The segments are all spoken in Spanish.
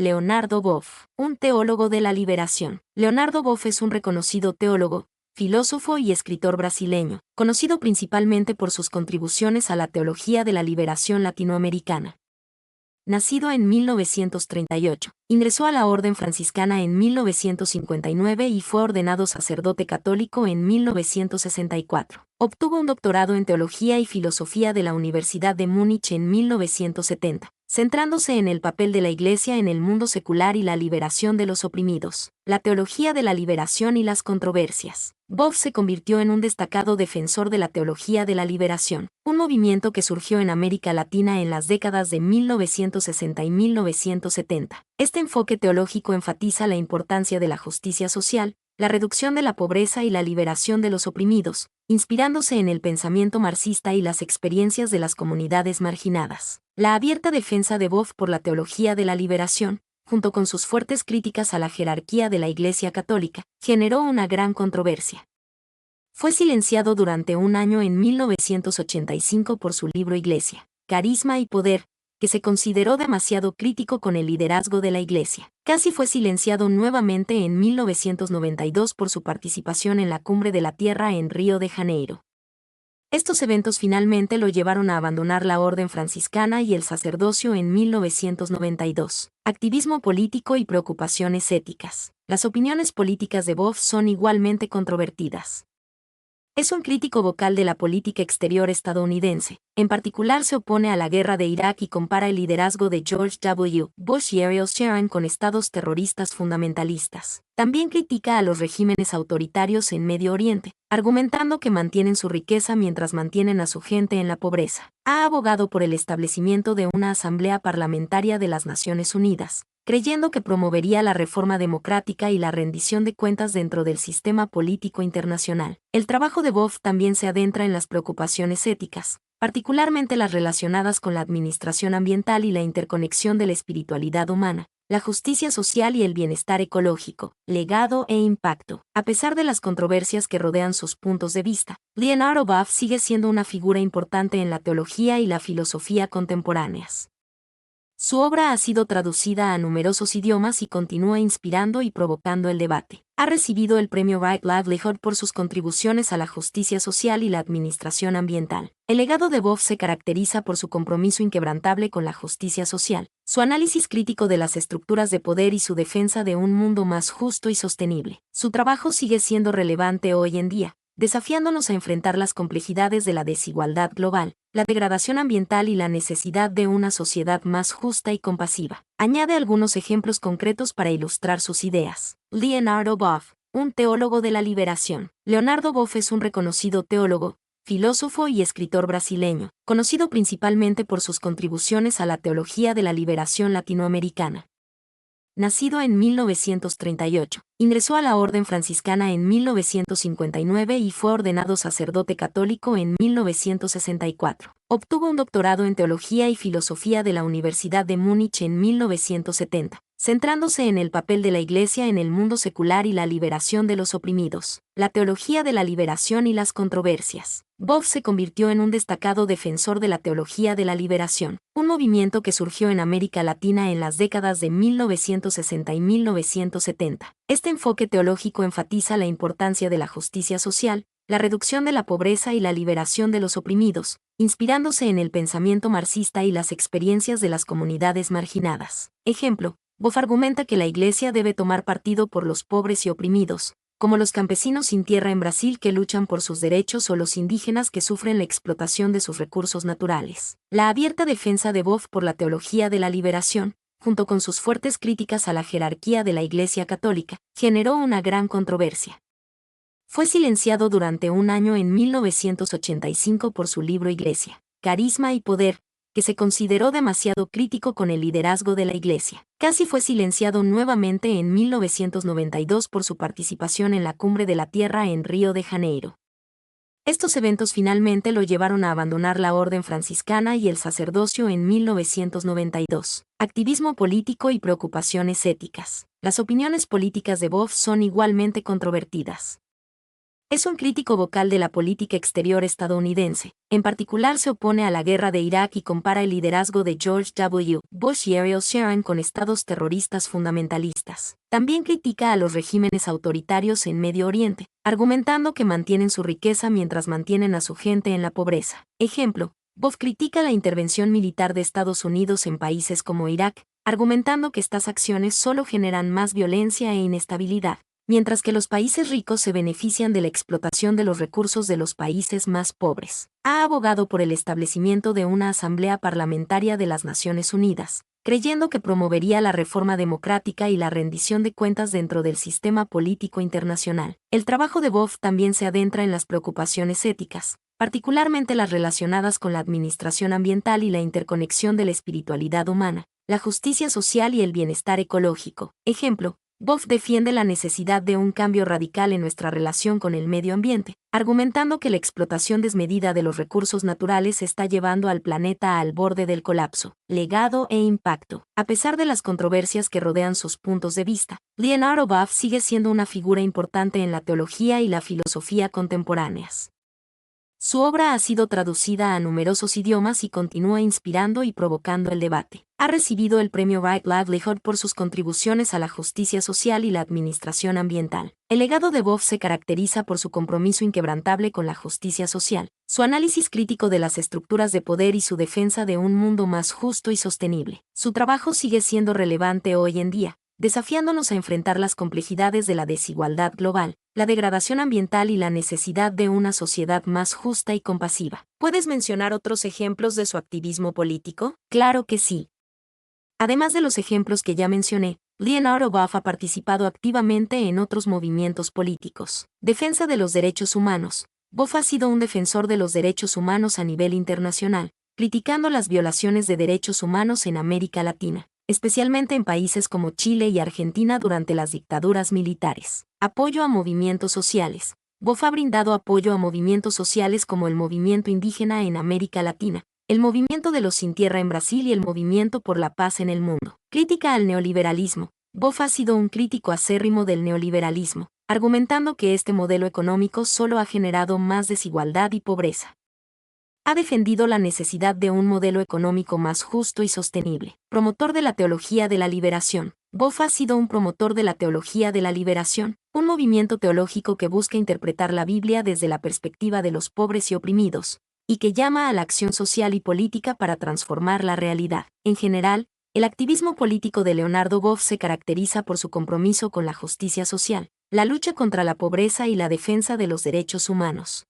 Leonardo Boff, un teólogo de la liberación. Leonardo Boff es un reconocido teólogo, filósofo y escritor brasileño, conocido principalmente por sus contribuciones a la teología de la liberación latinoamericana. Nacido en 1938, ingresó a la Orden Franciscana en 1959 y fue ordenado sacerdote católico en 1964. Obtuvo un doctorado en Teología y Filosofía de la Universidad de Múnich en 1970, centrándose en el papel de la Iglesia en el mundo secular y la liberación de los oprimidos, la teología de la liberación y las controversias. Boff se convirtió en un destacado defensor de la teología de la liberación, un movimiento que surgió en América Latina en las décadas de 1960 y 1970. Este enfoque teológico enfatiza la importancia de la justicia social, la reducción de la pobreza y la liberación de los oprimidos, inspirándose en el pensamiento marxista y las experiencias de las comunidades marginadas. La abierta defensa de Boff por la teología de la liberación, junto con sus fuertes críticas a la jerarquía de la Iglesia Católica, generó una gran controversia. Fue silenciado durante un año en 1985 por su libro Iglesia, Carisma y Poder, que se consideró demasiado crítico con el liderazgo de la Iglesia. Casi fue silenciado nuevamente en 1992 por su participación en la Cumbre de la Tierra en Río de Janeiro. Estos eventos finalmente lo llevaron a abandonar la Orden Franciscana y el sacerdocio en 1992. Activismo político y preocupaciones éticas. Las opiniones políticas de Boff son igualmente controvertidas. Es un crítico vocal de la política exterior estadounidense. En particular se opone a la guerra de Irak y compara el liderazgo de George W. Bush y Ariel Sharon con estados terroristas fundamentalistas. También critica a los regímenes autoritarios en Medio Oriente, argumentando que mantienen su riqueza mientras mantienen a su gente en la pobreza. Ha abogado por el establecimiento de una Asamblea Parlamentaria de las Naciones Unidas, creyendo que promovería la reforma democrática y la rendición de cuentas dentro del sistema político internacional. El trabajo de Boff también se adentra en las preocupaciones éticas, particularmente las relacionadas con la administración ambiental y la interconexión de la espiritualidad humana, la justicia social y el bienestar ecológico, legado e impacto. A pesar de las controversias que rodean sus puntos de vista, Leonardo Boff sigue siendo una figura importante en la teología y la filosofía contemporáneas. Su obra ha sido traducida a numerosos idiomas y continúa inspirando y provocando el debate. Ha recibido el premio Right Livelihood por sus contribuciones a la justicia social y la administración ambiental. El legado de Boff se caracteriza por su compromiso inquebrantable con la justicia social, su análisis crítico de las estructuras de poder y su defensa de un mundo más justo y sostenible. Su trabajo sigue siendo relevante hoy en día, desafiándonos a enfrentar las complejidades de la desigualdad global, la degradación ambiental y la necesidad de una sociedad más justa y compasiva. Añade algunos ejemplos concretos para ilustrar sus ideas. Leonardo Boff, un teólogo de la liberación. Leonardo Boff es un reconocido teólogo, filósofo y escritor brasileño, conocido principalmente por sus contribuciones a la teología de la liberación latinoamericana. Nacido en 1938, ingresó a la Orden Franciscana en 1959 y fue ordenado sacerdote católico en 1964. Obtuvo un doctorado en Teología y Filosofía de la Universidad de Múnich en 1970, centrándose en el papel de la Iglesia en el mundo secular y la liberación de los oprimidos, la teología de la liberación y las controversias. Boff se convirtió en un destacado defensor de la teología de la liberación, un movimiento que surgió en América Latina en las décadas de 1960 y 1970. Este enfoque teológico enfatiza la importancia de la justicia social, la reducción de la pobreza y la liberación de los oprimidos, inspirándose en el pensamiento marxista y las experiencias de las comunidades marginadas. Ejemplo, Boff argumenta que la Iglesia debe tomar partido por los pobres y oprimidos, como los campesinos sin tierra en Brasil que luchan por sus derechos o los indígenas que sufren la explotación de sus recursos naturales. La abierta defensa de Boff por la teología de la liberación, junto con sus fuertes críticas a la jerarquía de la Iglesia Católica, generó una gran controversia. Fue silenciado durante un año en 1985 por su libro Iglesia, Carisma y Poder, que se consideró demasiado crítico con el liderazgo de la Iglesia. Casi fue silenciado nuevamente en 1992 por su participación en la Cumbre de la Tierra en Río de Janeiro. Estos eventos finalmente lo llevaron a abandonar la Orden Franciscana y el sacerdocio en 1992. Activismo político y preocupaciones éticas. Las opiniones políticas de Boff son igualmente controvertidas. Es un crítico vocal de la política exterior estadounidense. En particular se opone a la guerra de Irak y compara el liderazgo de George W. Bush y Ariel Sharon con estados terroristas fundamentalistas. También critica a los regímenes autoritarios en Medio Oriente, argumentando que mantienen su riqueza mientras mantienen a su gente en la pobreza. Ejemplo, Bush critica la intervención militar de Estados Unidos en países como Irak, argumentando que estas acciones solo generan más violencia e inestabilidad, mientras que los países ricos se benefician de la explotación de los recursos de los países más pobres. Ha abogado por el establecimiento de una Asamblea Parlamentaria de las Naciones Unidas, creyendo que promovería la reforma democrática y la rendición de cuentas dentro del sistema político internacional. El trabajo de Bush también se adentra en las preocupaciones éticas, particularmente las relacionadas con la administración ambiental y la interconexión de la espiritualidad humana, la justicia social y el bienestar ecológico. Ejemplo, Bush defiende la necesidad de un cambio radical en nuestra relación con el medio ambiente, argumentando que la explotación desmedida de los recursos naturales está llevando al planeta al borde del colapso. Legado e impacto. A pesar de las controversias que rodean sus puntos de vista, Leonardo Buff sigue siendo una figura importante en la teología y la filosofía contemporáneas. Su obra ha sido traducida a numerosos idiomas y continúa inspirando y provocando el debate. Ha recibido el premio Right Livelihood por sus contribuciones a la justicia social y la administración ambiental. El legado de Buff se caracteriza por su compromiso inquebrantable con la justicia social, su análisis crítico de las estructuras de poder y su defensa de un mundo más justo y sostenible. Su trabajo sigue siendo relevante hoy en día, desafiándonos a enfrentar las complejidades de la desigualdad global, la degradación ambiental y la necesidad de una sociedad más justa y compasiva. ¿Puedes mencionar otros ejemplos de su activismo político? Claro que sí. Además de los ejemplos que ya mencioné, Leonardo Buff ha participado activamente en otros movimientos políticos. Defensa de los derechos humanos. Buff ha sido un defensor de los derechos humanos a nivel internacional, criticando las violaciones de derechos humanos en América Latina, especialmente en países como Chile y Argentina durante las dictaduras militares. Apoyo a movimientos sociales. Buff ha brindado apoyo a movimientos sociales como el movimiento indígena en América Latina, el movimiento de los sin tierra en Brasil y el movimiento por la paz en el mundo. Crítica al neoliberalismo. Buff ha sido un crítico acérrimo del neoliberalismo, argumentando que este modelo económico solo ha generado más desigualdad y pobreza. Ha defendido la necesidad de un modelo económico más justo y sostenible. Promotor de la teología de la liberación. Buff ha sido un promotor de la teología de la liberación, un movimiento teológico que busca interpretar la Biblia desde la perspectiva de los pobres y oprimidos, y que llama a la acción social y política para transformar la realidad. En general, el activismo político de Leonardo Buff se caracteriza por su compromiso con la justicia social, la lucha contra la pobreza y la defensa de los derechos humanos.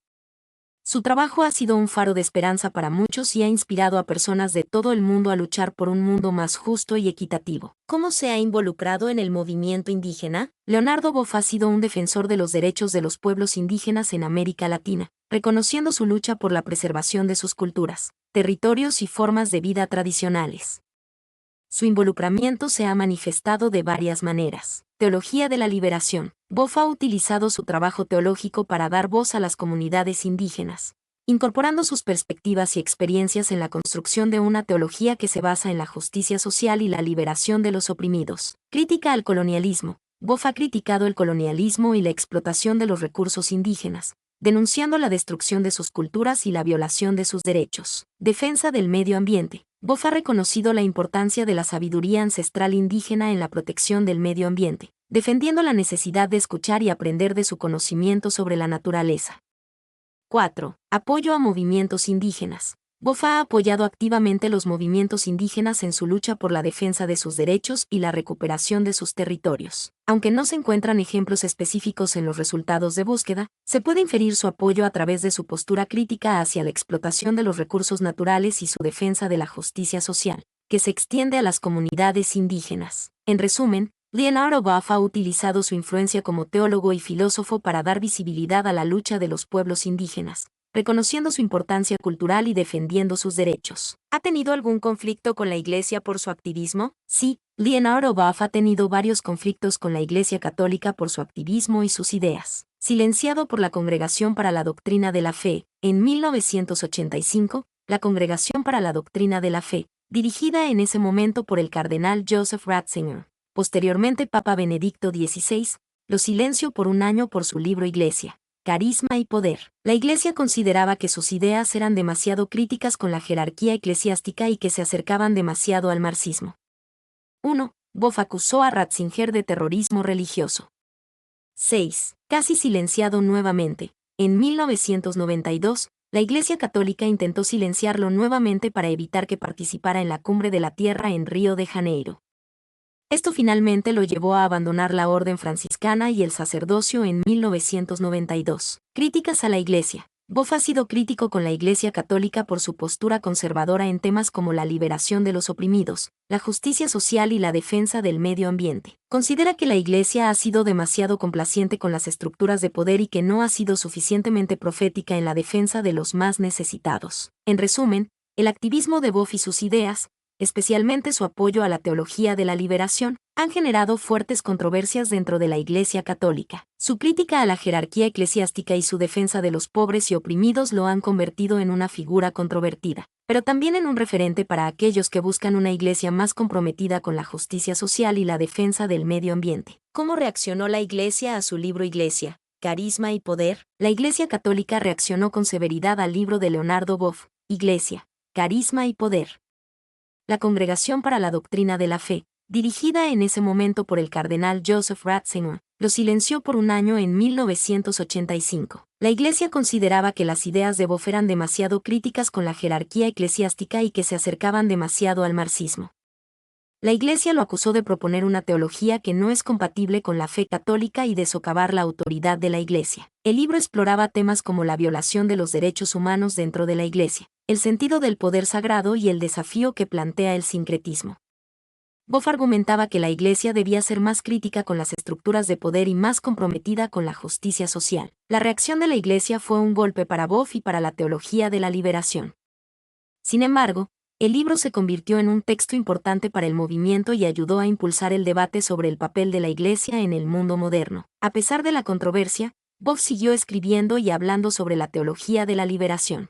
Su trabajo ha sido un faro de esperanza para muchos y ha inspirado a personas de todo el mundo a luchar por un mundo más justo y equitativo. ¿Cómo se ha involucrado en el movimiento indígena? Leonardo Buff ha sido un defensor de los derechos de los pueblos indígenas en América Latina, reconociendo su lucha por la preservación de sus culturas, territorios y formas de vida tradicionales. Su involucramiento se ha manifestado de varias maneras. Teología de la liberación. Buff ha utilizado su trabajo teológico para dar voz a las comunidades indígenas, incorporando sus perspectivas y experiencias en la construcción de una teología que se basa en la justicia social y la liberación de los oprimidos. Crítica al colonialismo. Buff ha criticado el colonialismo y la explotación de los recursos indígenas, denunciando la destrucción de sus culturas y la violación de sus derechos. Defensa del medio ambiente. Buff ha reconocido la importancia de la sabiduría ancestral indígena en la protección del medio ambiente, defendiendo la necesidad de escuchar y aprender de su conocimiento sobre la naturaleza. 4. Apoyo a movimientos indígenas. Buff ha apoyado activamente los movimientos indígenas en su lucha por la defensa de sus derechos y la recuperación de sus territorios. Aunque no se encuentran ejemplos específicos en los resultados de búsqueda, se puede inferir su apoyo a través de su postura crítica hacia la explotación de los recursos naturales y su defensa de la justicia social, que se extiende a las comunidades indígenas. En resumen, Leonardo Buff ha utilizado su influencia como teólogo y filósofo para dar visibilidad a la lucha de los pueblos indígenas, reconociendo su importancia cultural y defendiendo sus derechos. ¿Ha tenido algún conflicto con la Iglesia por su activismo? Sí, Leonardo Buff ha tenido varios conflictos con la Iglesia Católica por su activismo y sus ideas. Silenciado por la Congregación para la Doctrina de la Fe, en 1985, la Congregación para la Doctrina de la Fe, dirigida en ese momento por el cardenal Joseph Ratzinger, posteriormente Papa Benedicto XVI, lo silenció por un año por su libro Iglesia, carisma y poder. La Iglesia consideraba que sus ideas eran demasiado críticas con la jerarquía eclesiástica y que se acercaban demasiado al marxismo. 1. Boff acusó a Ratzinger de terrorismo religioso. 6. Casi silenciado nuevamente. En 1992, la Iglesia Católica intentó silenciarlo nuevamente para evitar que participara en la Cumbre de la Tierra en Río de Janeiro. Esto finalmente lo llevó a abandonar la orden franciscana y el sacerdocio en 1992. Críticas a la Iglesia. Boff ha sido crítico con la Iglesia Católica por su postura conservadora en temas como la liberación de los oprimidos, la justicia social y la defensa del medio ambiente. Considera que la Iglesia ha sido demasiado complaciente con las estructuras de poder y que no ha sido suficientemente profética en la defensa de los más necesitados. En resumen, el activismo de Boff y sus ideas, especialmente su apoyo a la teología de la liberación, han generado fuertes controversias dentro de la Iglesia Católica. Su crítica a la jerarquía eclesiástica y su defensa de los pobres y oprimidos lo han convertido en una figura controvertida, pero también en un referente para aquellos que buscan una Iglesia más comprometida con la justicia social y la defensa del medio ambiente. ¿Cómo reaccionó la Iglesia a su libro Iglesia, carisma y poder? La Iglesia Católica reaccionó con severidad al libro de Leonardo Boff, Iglesia, carisma y poder. La Congregación para la Doctrina de la Fe, dirigida en ese momento por el cardenal Joseph Ratzinger, lo silenció por un año en 1985. La Iglesia consideraba que las ideas de Boff eran demasiado críticas con la jerarquía eclesiástica y que se acercaban demasiado al marxismo. La Iglesia lo acusó de proponer una teología que no es compatible con la fe católica y de socavar la autoridad de la Iglesia. El libro exploraba temas como la violación de los derechos humanos dentro de la Iglesia, el sentido del poder sagrado y el desafío que plantea el sincretismo. Boff argumentaba que la Iglesia debía ser más crítica con las estructuras de poder y más comprometida con la justicia social. La reacción de la Iglesia fue un golpe para Boff y para la teología de la liberación. Sin embargo, el libro se convirtió en un texto importante para el movimiento y ayudó a impulsar el debate sobre el papel de la Iglesia en el mundo moderno. A pesar de la controversia, Boff siguió escribiendo y hablando sobre la teología de la liberación.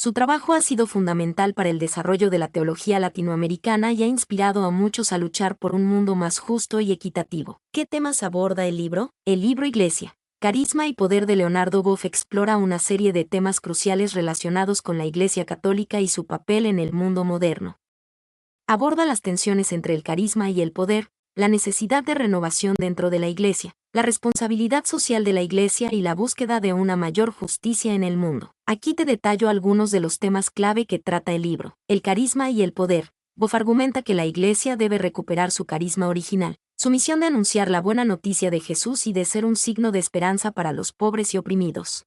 Su trabajo ha sido fundamental para el desarrollo de la teología latinoamericana y ha inspirado a muchos a luchar por un mundo más justo y equitativo. ¿Qué temas aborda el libro? El libro Iglesia, carisma y poder de Leonardo Boff explora una serie de temas cruciales relacionados con la Iglesia Católica y su papel en el mundo moderno. Aborda las tensiones entre el carisma y el poder, la necesidad de renovación dentro de la Iglesia, la responsabilidad social de la Iglesia y la búsqueda de una mayor justicia en el mundo. Aquí te detallo algunos de los temas clave que trata el libro. El carisma y el poder. Boff argumenta que la Iglesia debe recuperar su carisma original, su misión de anunciar la buena noticia de Jesús y de ser un signo de esperanza para los pobres y oprimidos.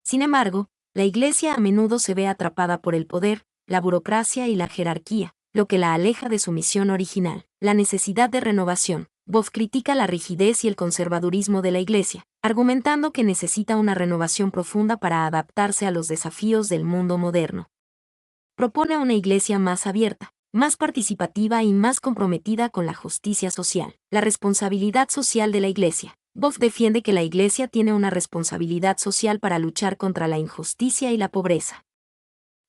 Sin embargo, la Iglesia a menudo se ve atrapada por el poder, la burocracia y la jerarquía, lo que la aleja de su misión original. La necesidad de renovación. Boff critica la rigidez y el conservadurismo de la Iglesia, argumentando que necesita una renovación profunda para adaptarse a los desafíos del mundo moderno. Propone una Iglesia más abierta, más participativa y más comprometida con la justicia social. La responsabilidad social de la Iglesia. Boff defiende que la Iglesia tiene una responsabilidad social para luchar contra la injusticia y la pobreza.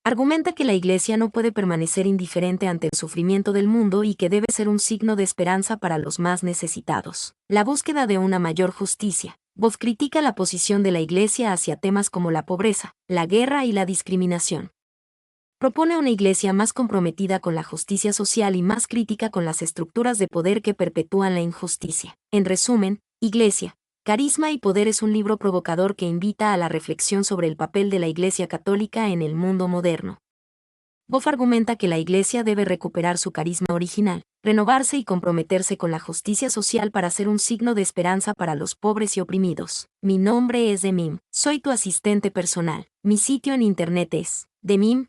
Argumenta que la Iglesia no puede permanecer indiferente ante el sufrimiento del mundo y que debe ser un signo de esperanza para los más necesitados. La búsqueda de una mayor justicia. Boff critica la posición de la Iglesia hacia temas como la pobreza, la guerra y la discriminación. Propone una Iglesia más comprometida con la justicia social y más crítica con las estructuras de poder que perpetúan la injusticia. En resumen, Iglesia, carisma y poder es un libro provocador que invita a la reflexión sobre el papel de la Iglesia Católica en el mundo moderno. Boff argumenta que la Iglesia debe recuperar su carisma original, renovarse y comprometerse con la justicia social para ser un signo de esperanza para los pobres y oprimidos. Mi nombre es Demim, soy tu asistente personal. Mi sitio en internet es demim.es.tl.